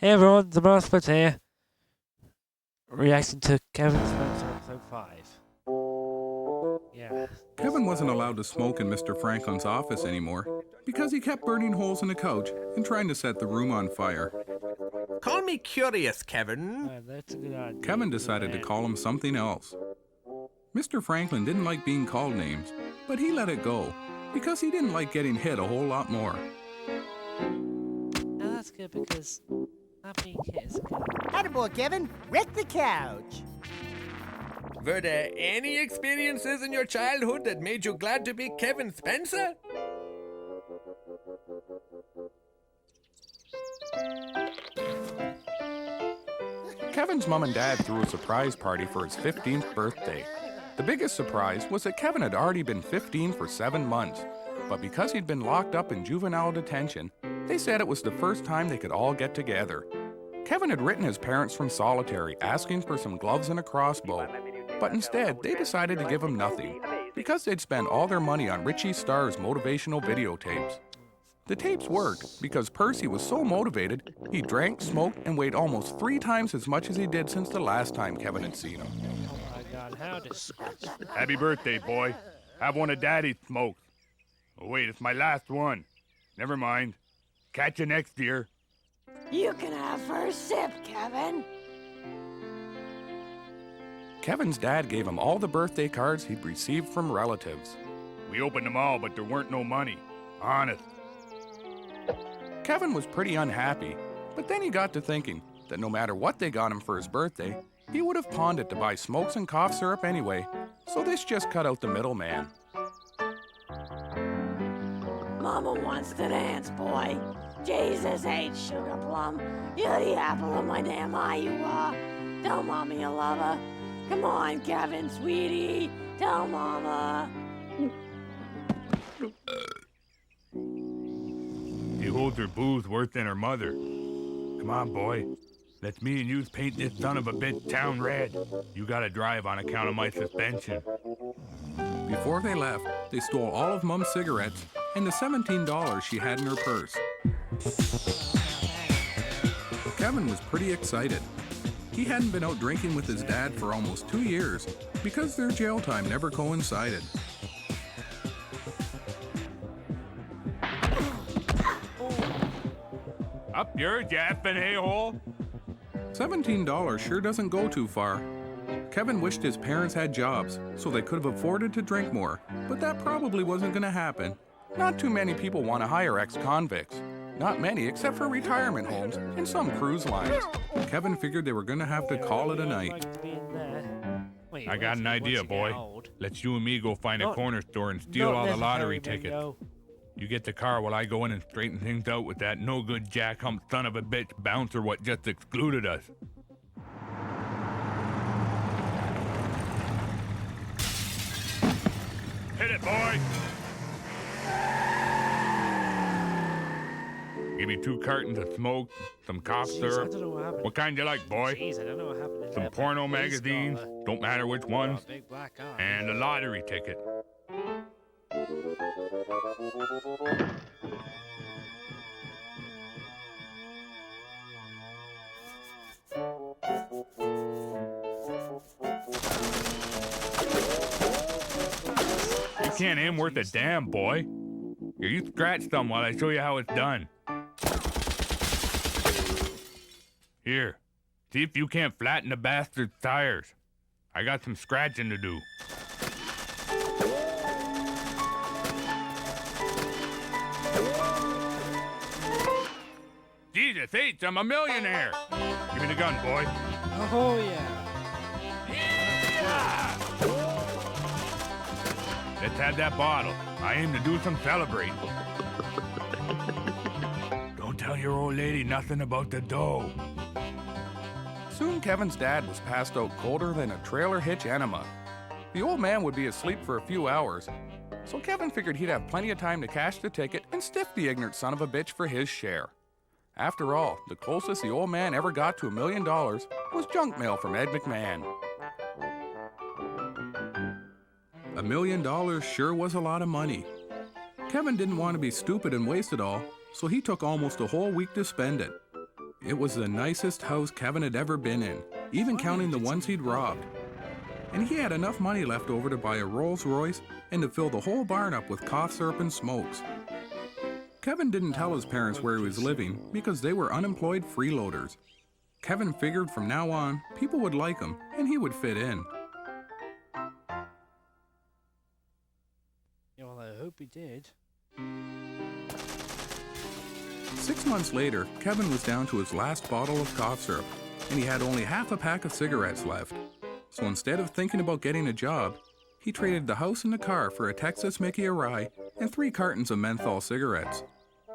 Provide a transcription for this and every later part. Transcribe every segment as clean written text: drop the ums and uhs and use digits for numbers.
Hey everyone, the Mousepot here. Reacting to Kevin Spencer episode 5. Yeah. Kevin wasn't allowed to smoke in Mr. Franklin's office anymore because he kept burning holes in the couch and trying to set the room on fire. Call me curious, Kevin. That's a good idea. Kevin decided to call him something else. Mr. Franklin didn't like being called names, but he let it go because he didn't like getting hit a whole lot more. Now that's good because not being hit is good. Attaboy, Kevin. Wreck the couch. Were there any experiences in your childhood that made you glad to be Kevin Spencer? Kevin's mom and dad threw a surprise party for his 15th birthday. The biggest surprise was that Kevin had already been 15 for 7 months, but because he'd been locked up in juvenile detention, they said it was the first time they could all get together. Kevin had written his parents from solitary asking for some gloves and a crossbow, but instead they decided to give him nothing because they'd spent all their money on Richie Starr's motivational videotapes. The tapes worked because Percy was so motivated, he drank, smoked, and weighed almost 3 times as much as he did since the last time Kevin had seen him. Oh my god, how disgusting. Happy birthday, boy. Have one of Daddy's smokes. Oh, wait, it's my last one. Never mind. Catch you next year. You can have first sip, Kevin. Kevin's dad gave him all the birthday cards he'd received from relatives. We opened them all, but there weren't no money. Honest. Kevin was pretty unhappy, but then he got to thinking that no matter what they got him for his birthday, he would have pawned it to buy smokes and cough syrup anyway, so this just cut out the middleman. Mama wants to dance, boy. Jesus ain't sugar plum. You're the apple of my damn eye, you are. Tell Mama you love her. Come on, Kevin, sweetie. Tell Mama. She holds her booze worse than her mother. Come on, boy. Let's me and you paint this son of a bitch town red. You gotta drive on account of my suspension. Before they left, they stole all of Mom's cigarettes and the $17 she had in her purse. Kevin was pretty excited. He hadn't been out drinking with his dad for almost 2 years because their jail time never coincided. Up yours, you effing a-hole. $17 sure doesn't go too far. Kevin wished his parents had jobs so they could have afforded to drink more, but that probably wasn't going to happen. Not too many people want to hire ex-convicts. Not many except for retirement homes and some cruise lines. Kevin figured they were going to have to call it a night. Wait, I got an idea, boy. Let's you and me go find a corner store and steal all the lottery tickets. You get the car while I go in and straighten things out with that no-good jack-hump son of a bitch bouncer what just excluded us. Hit it, boy! Give me 2 cartons of smoke, some cough syrup. What kind you like, boy? Jeez, I don't know what happened to Some that, porno but he's magazines, got don't matter which ones, a big black eye. and a lottery ticket. You can't aim worth a damn, boy. Here, you scratch some while I show you how it's done. Here, see if you can't flatten the bastard's tires. I got some scratching to do. Jesus H, I'm a millionaire. Give me the gun, boy. Oh yeah. Let's have that bottle. I aim to do some celebrating. Don't tell your old lady nothing about the dough. Soon Kevin's dad was passed out colder than a trailer hitch enema. The old man would be asleep for a few hours, so Kevin figured he'd have plenty of time to cash the ticket and stiff the ignorant son of a bitch for his share. After all, the closest the old man ever got to $1 million was junk mail from Ed McMahon. $1 million sure was a lot of money. Kevin didn't want to be stupid and waste it all, so he took almost a whole week to spend it. It was the nicest house Kevin had ever been in, even counting the ones he'd robbed. And he had enough money left over to buy a Rolls Royce and to fill the whole barn up with cough syrup and smokes. Kevin didn't tell his parents where he was living because they were unemployed freeloaders. Kevin figured from now on, people would like him and he would fit in. Yeah, well, I hope he did. 6 months later, Kevin was down to his last bottle of cough syrup, and he had only half a pack of cigarettes left. So instead of thinking about getting a job, he traded the house and the car for a Texas Mickey a rye and 3 cartons of menthol cigarettes.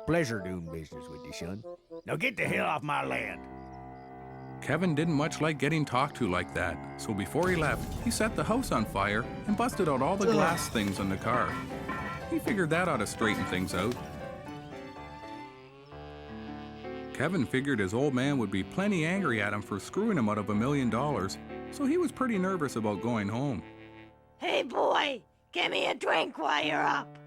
Pleasure doing business with you, son. Now get the hell off my land. Kevin didn't much like getting talked to like that, so before he left, he set the house on fire and busted out all the glass things on the car. He figured that ought to straighten things out. Kevin figured his old man would be plenty angry at him for screwing him out of $1 million, so he was pretty nervous about going home. Hey, boy, give me a drink while you're up.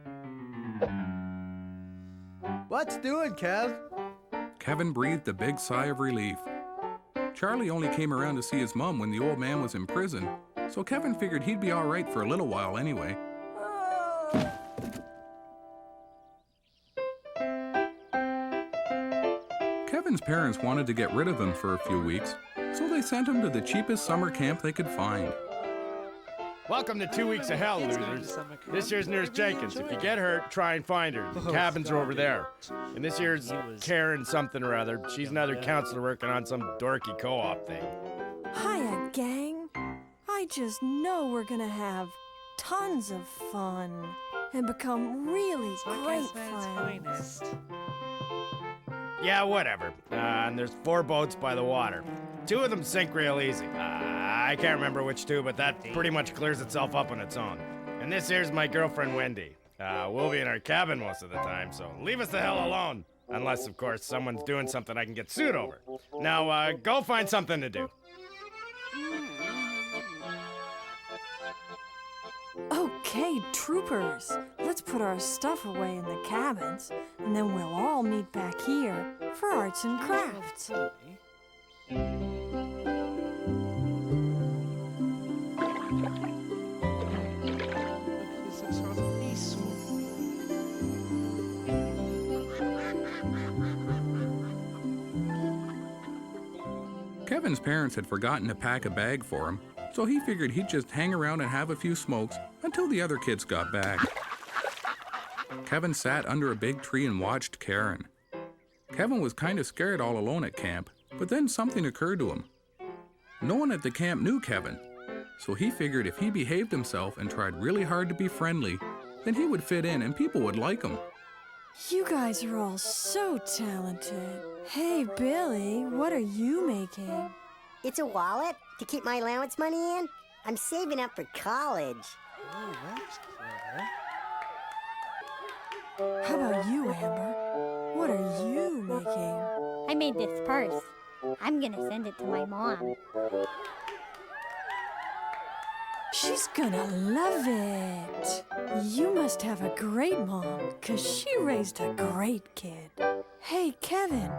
What's doing, Kev? Kevin breathed a big sigh of relief. Charlie only came around to see his mom when the old man was in prison, so Kevin figured he'd be all right for a little while anyway. Kevin's parents wanted to get rid of him for a few weeks, so they sent him to the cheapest summer camp they could find. Welcome to 2 Weeks of Hell, losers. This here's Nurse Jenkins. If you get hurt, try and find her. The cabins are over there. And this here's Karen something or other. She's another counselor working on some dorky co-op thing. Hiya, gang. I just know we're gonna have tons of fun and become really great friends. Yeah, whatever. And there's 4 boats by the water. 2 of them sink real easy. I can't remember which 2, but that pretty much clears itself up on its own. And this here's my girlfriend, Wendy. We'll be in our cabin most of the time, so leave us the hell alone. Unless, of course, someone's doing something I can get sued over. Now, go find something to do. Okay, troopers. Let's put our stuff away in the cabins, and then we'll all meet back here for arts and crafts. Kevin's parents had forgotten to pack a bag for him, so he figured he'd just hang around and have a few smokes until the other kids got back. Kevin sat under a big tree and watched Karen. Kevin was kind of scared all alone at camp, but then something occurred to him. No one at the camp knew Kevin, so he figured if he behaved himself and tried really hard to be friendly, then he would fit in and people would like him. You guys are all so talented. Hey, Billy, what are you making? It's a wallet to keep my allowance money in. I'm saving up for college. Oh, that's clever. How about you, Amber? What are you making? I made this purse. I'm gonna send it to my mom. She's gonna love it. You must have a great mom, 'cause she raised a great kid. Hey, Kevin,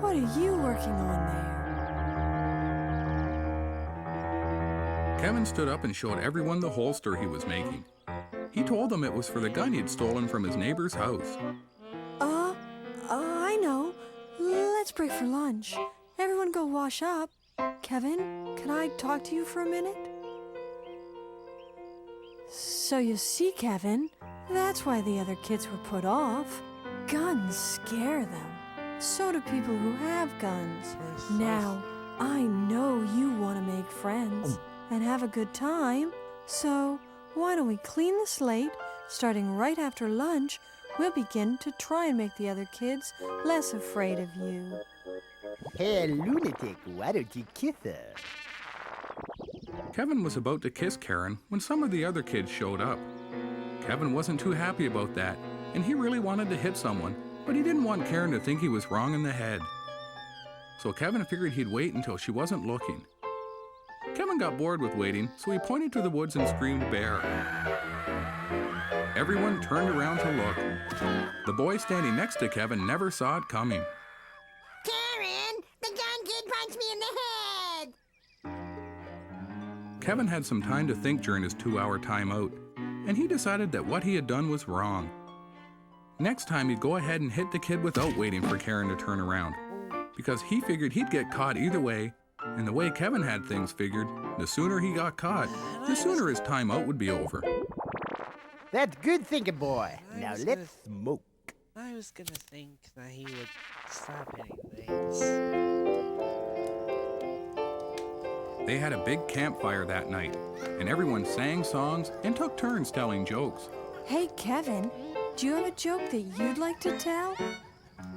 what are you working on there? Kevin stood up and showed everyone the holster he was making. He told them it was for the gun he'd stolen from his neighbor's house. I know. Let's break for lunch. Everyone go wash up. Kevin, can I talk to you for a minute? So you see, Kevin, that's why the other kids were put off. Guns scare them. So do people who have guns. Now, I know you want to make friends and have a good time. So why don't we clean the slate? Starting right after lunch, we'll begin to try and make the other kids less afraid of you. Hey, lunatic, why don't you kiss her? Kevin was about to kiss Karen when some of the other kids showed up. Kevin wasn't too happy about that, and he really wanted to hit someone, but he didn't want Karen to think he was wrong in the head. So Kevin figured he'd wait until she wasn't looking. Kevin got bored with waiting, so he pointed to the woods and screamed bear. Everyone turned around to look. The boy standing next to Kevin never saw it coming. Karen, kid punched me in the head! Kevin had some time to think during his 2-hour timeout, and he decided that what he had done was wrong. Next time, he'd go ahead and hit the kid without waiting for Karen to turn around, because he figured he'd get caught either way, and the way Kevin had things figured, the sooner he got caught, the sooner his timeout would be over. That's good thinking, boy. Now let's smoke. I was gonna think that he would stop hitting things. They had a big campfire that night, and everyone sang songs and took turns telling jokes. Hey, Kevin, do you have a joke that you'd like to tell?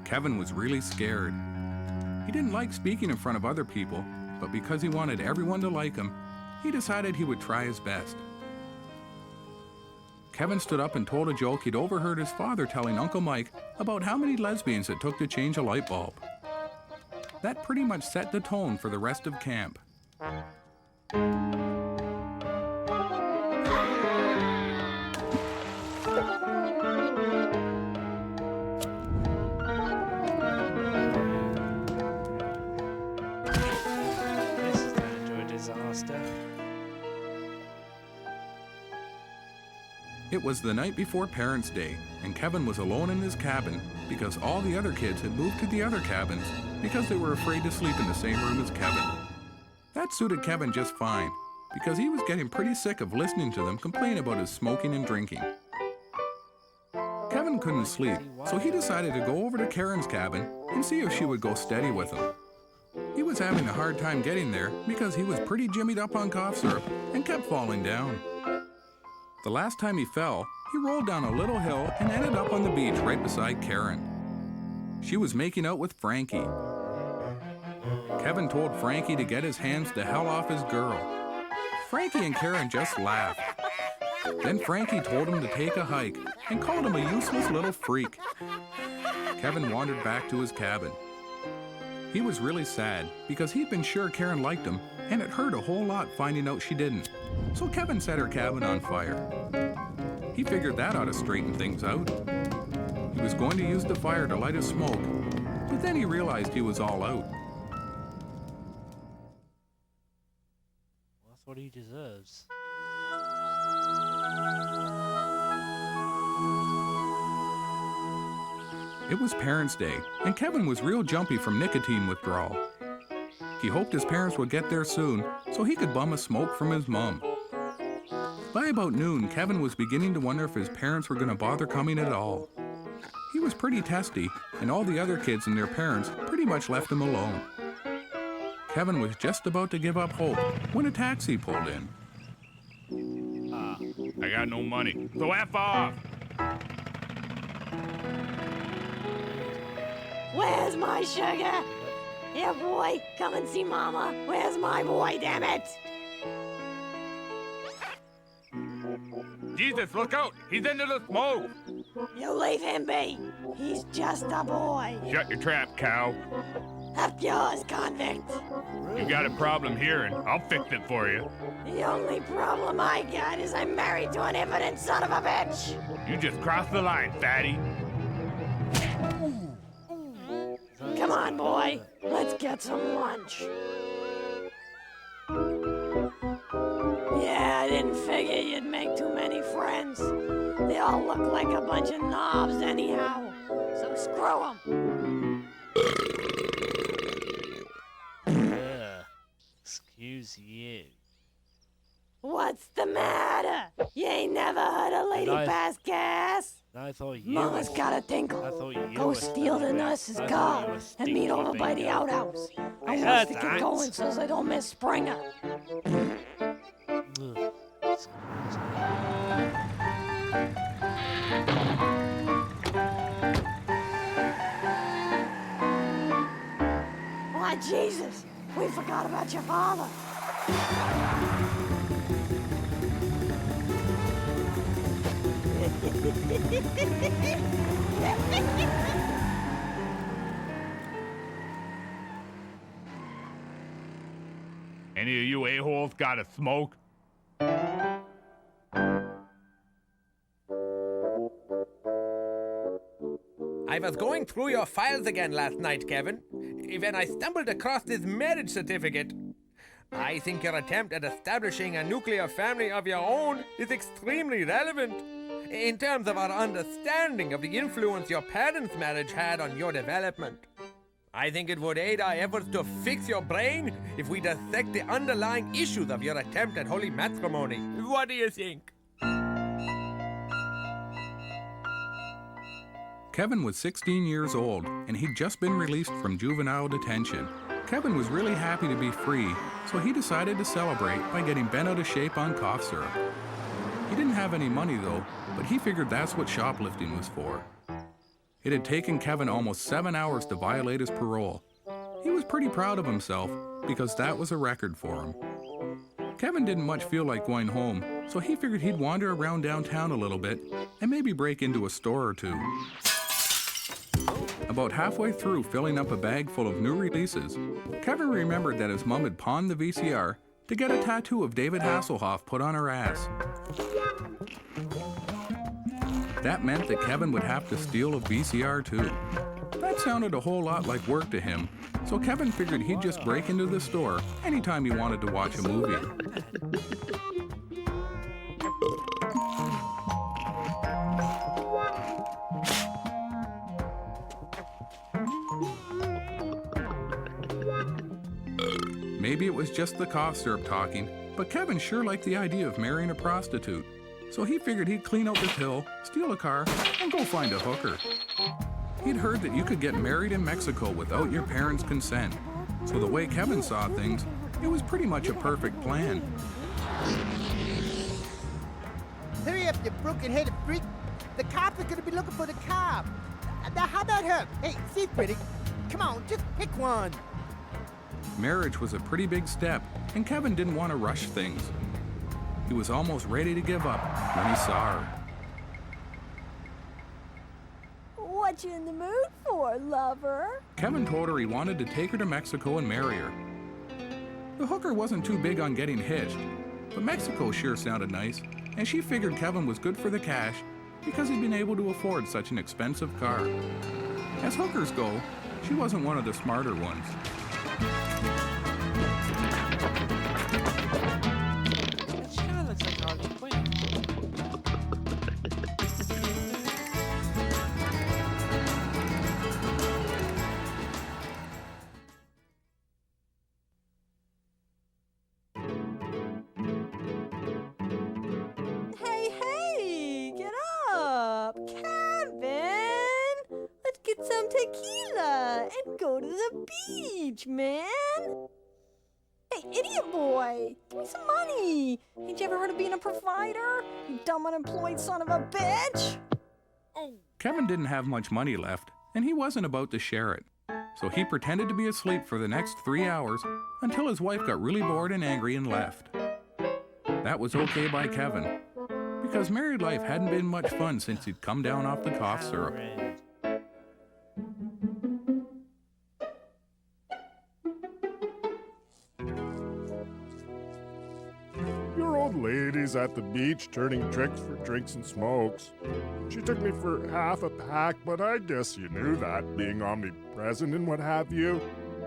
Kevin was really scared. He didn't like speaking in front of other people, but because he wanted everyone to like him, he decided he would try his best. Kevin stood up and told a joke he'd overheard his father telling Uncle Mike about how many lesbians it took to change a light bulb. That pretty much set the tone for the rest of camp. This is turned into a disaster. It was the night before Parents' Day, and Kevin was alone in his cabin because all the other kids had moved to the other cabins because they were afraid to sleep in the same room as Kevin. That suited Kevin just fine, because he was getting pretty sick of listening to them complain about his smoking and drinking. Kevin couldn't sleep, so he decided to go over to Karen's cabin and see if she would go steady with him. He was having a hard time getting there because he was pretty jimmied up on cough syrup and kept falling down. The last time he fell, he rolled down a little hill and ended up on the beach right beside Karen. She was making out with Frankie. Kevin told Frankie to get his hands the hell off his girl. Frankie and Karen just laughed. Then Frankie told him to take a hike and called him a useless little freak. Kevin wandered back to his cabin. He was really sad because he'd been sure Karen liked him, and it hurt a whole lot finding out she didn't. So Kevin set her cabin on fire. He figured that ought to straighten things out. He was going to use the fire to light a smoke, but then he realized he was all out. That's what he deserves. It was Parents' Day, and Kevin was real jumpy from nicotine withdrawal. He hoped his parents would get there soon so he could bum a smoke from his mom. By about noon, Kevin was beginning to wonder if his parents were going to bother coming at all. He was pretty testy, and all the other kids and their parents pretty much left him alone. Kevin was just about to give up hope when a taxi pulled in. I got no money, so F off! Where's my sugar? Here, boy, come and see Mama. Where's my boy, damn it? Jesus, look out! He's into the smoke! You leave him be. He's just a boy. Shut your trap, cow. Up yours, convict. You got a problem here, and I'll fix it for you. The only problem I got is I'm married to an impotent son of a bitch. You just crossed the line, fatty. Come on, boy. Let's get some lunch. Yeah, I didn't figure you'd make too many friends. They all look like a bunch of knobs anyhow. So screw them. Excuse you. What's the matter? You ain't never heard a lady pass gas? I thought you Mama's got a tinkle. I thought you Go were steal the stinky, nurse's I thought car you were and meet stinky over by the bingo. outhouse. I heard want to get that. going so I don't miss Springer. Ugh. Excuse Why, Jesus, we forgot about your father. Any of you a-holes got a smoke? I was going through your files again last night, Kevin. when I stumbled across this marriage certificate. I think your attempt at establishing a nuclear family of your own is extremely relevant in terms of our understanding of the influence your parents' marriage had on your development. I think it would aid our efforts to fix your brain if we dissect the underlying issues of your attempt at holy matrimony. What do you think? Kevin was 16 years old, and he'd just been released from juvenile detention. Kevin was really happy to be free, so he decided to celebrate by getting bent out of shape on cough syrup. He didn't have any money though, but he figured that's what shoplifting was for. It had taken Kevin almost 7 hours to violate his parole. He was pretty proud of himself because that was a record for him. Kevin didn't much feel like going home, so he figured he'd wander around downtown a little bit and maybe break into a store or two. About halfway through filling up a bag full of new releases, Kevin remembered that his mom had pawned the VCR to get a tattoo of David Hasselhoff put on her ass. That meant that Kevin would have to steal a VCR too. That sounded a whole lot like work to him, so Kevin figured he'd just break into the store anytime he wanted to watch a movie. Maybe it was just the cough syrup talking, but Kevin sure liked the idea of marrying a prostitute. So he figured he'd clean out the till, steal a car, and go find a hooker. He'd heard that you could get married in Mexico without your parents' consent. So the way Kevin saw things, it was pretty much a perfect plan. Hurry up, you broken-headed freak. The cops are gonna be looking for the car. Now, how about her? Hey, see, pretty. Come on, just pick one. Marriage was a pretty big step, and Kevin didn't want to rush things. He was almost ready to give up when he saw her. What you in the mood for, lover? Kevin told her he wanted to take her to Mexico and marry her. The hooker wasn't too big on getting hitched, but Mexico sure sounded nice, and she figured Kevin was good for the cash because he'd been able to afford such an expensive car. As hookers go, she wasn't one of the smarter ones. She kind of looks like Harley Quinn. Hey, get up! Kevin! Let's get some tequila and go to the beach, man! Hey, idiot boy! Give me some money! Ain't you ever heard of being a provider? You dumb unemployed son of a bitch! Kevin didn't have much money left, and he wasn't about to share it. So he pretended to be asleep for the next 3 hours until his wife got really bored and angry and left. That was okay by Kevin, because married life hadn't been much fun since he'd come down off the cough syrup. Your old lady's at the beach turning tricks for drinks and smokes. She took me for half a pack, but I guess you knew that, being omnipresent and what have you.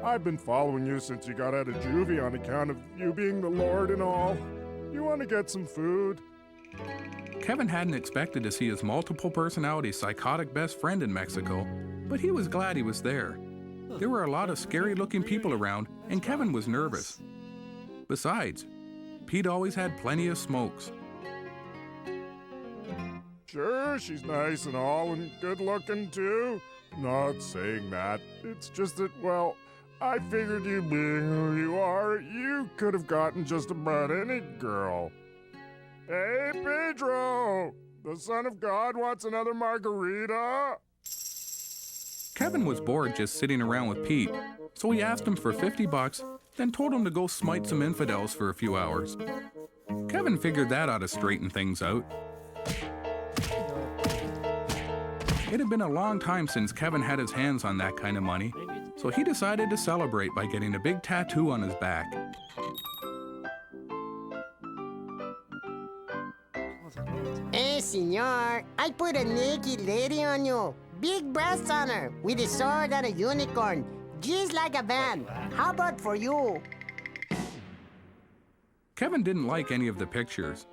I've been following you since you got out of juvie on account of you being the Lord and all. You want to get some food? Kevin hadn't expected to see his multiple personality psychotic best friend in Mexico, but he was glad he was there. There were a lot of scary-looking people around, and Kevin was nervous. Besides, Pete always had plenty of smokes. Sure, she's nice and all and good-looking too. Not saying that. It's just that, well, I figured you being who you are, you could have gotten just about any girl. Hey, Pedro! The Son of God wants another margarita? Kevin was bored just sitting around with Pete, so he asked him for $50, then told him to go smite some infidels for a few hours. Kevin figured that ought to straighten things out. It had been a long time since Kevin had his hands on that kind of money, so he decided to celebrate by getting a big tattoo on his back. Hey, senor, I put a naked lady on you. Big breasts on her, with a sword and a unicorn. Just like a van. How about for you? Kevin didn't like any of the pictures.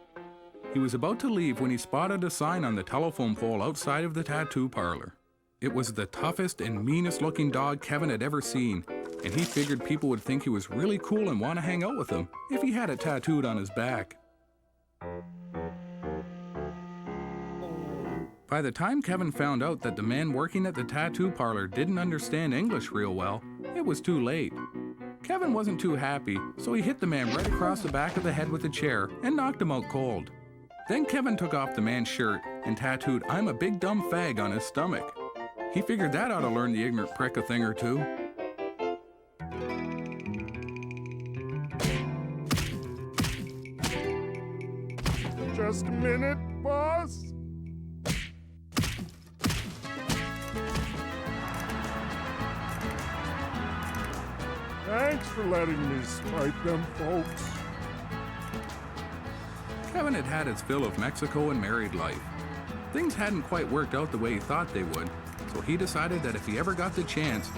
He was about to leave when he spotted a sign on the telephone pole outside of the tattoo parlor. It was the toughest and meanest looking dog Kevin had ever seen, and he figured people would think he was really cool and want to hang out with him if he had it tattooed on his back. By the time Kevin found out that the man working at the tattoo parlor didn't understand English real well, it was too late. Kevin wasn't too happy, so he hit the man right across the back of the head with a chair and knocked him out cold. Then Kevin took off the man's shirt and tattooed "I'm a big dumb fag" on his stomach. He figured that ought to learn the ignorant prick a thing or two. Just a minute, boss. Thanks for letting me swipe them, folks. Kevin had had his fill of Mexico and married life. Things hadn't quite worked out the way he thought they would, so he decided that if he ever got the chance,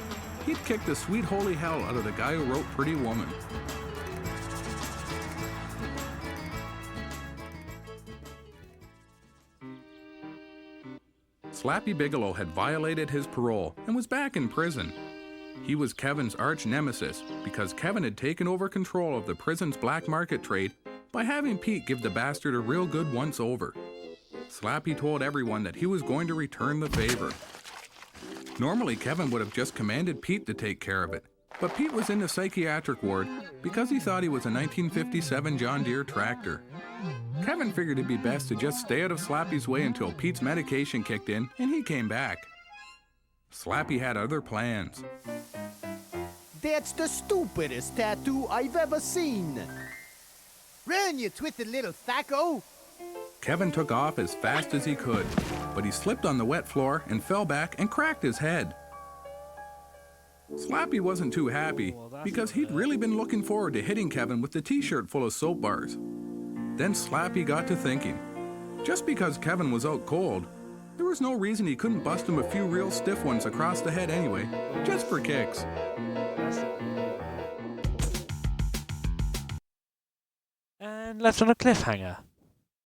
he'd kick the sweet holy hell out of the guy who wrote Pretty Woman. Slappy Bigelow had violated his parole and was back in prison. He was Kevin's arch nemesis because Kevin had taken over control of the prison's black market trade by having Pete give the bastard a real good once-over. Slappy told everyone that he was going to return the favor. Normally, Kevin would have just commanded Pete to take care of it, but Pete was in the psychiatric ward because he thought he was a 1957 John Deere tractor. Kevin figured it'd be best to just stay out of Slappy's way until Pete's medication kicked in and he came back. Slappy had other plans. That's the stupidest tattoo I've ever seen. Run, you twisted little thacko! Kevin took off as fast as he could, but he slipped on the wet floor and fell back and cracked his head. Slappy wasn't too happy because he'd really been looking forward to hitting Kevin with the t-shirt full of soap bars. Then Slappy got to thinking, just because Kevin was out cold, there was no reason he couldn't bust him a few real stiff ones across the head anyway, just for kicks. And left on a cliffhanger.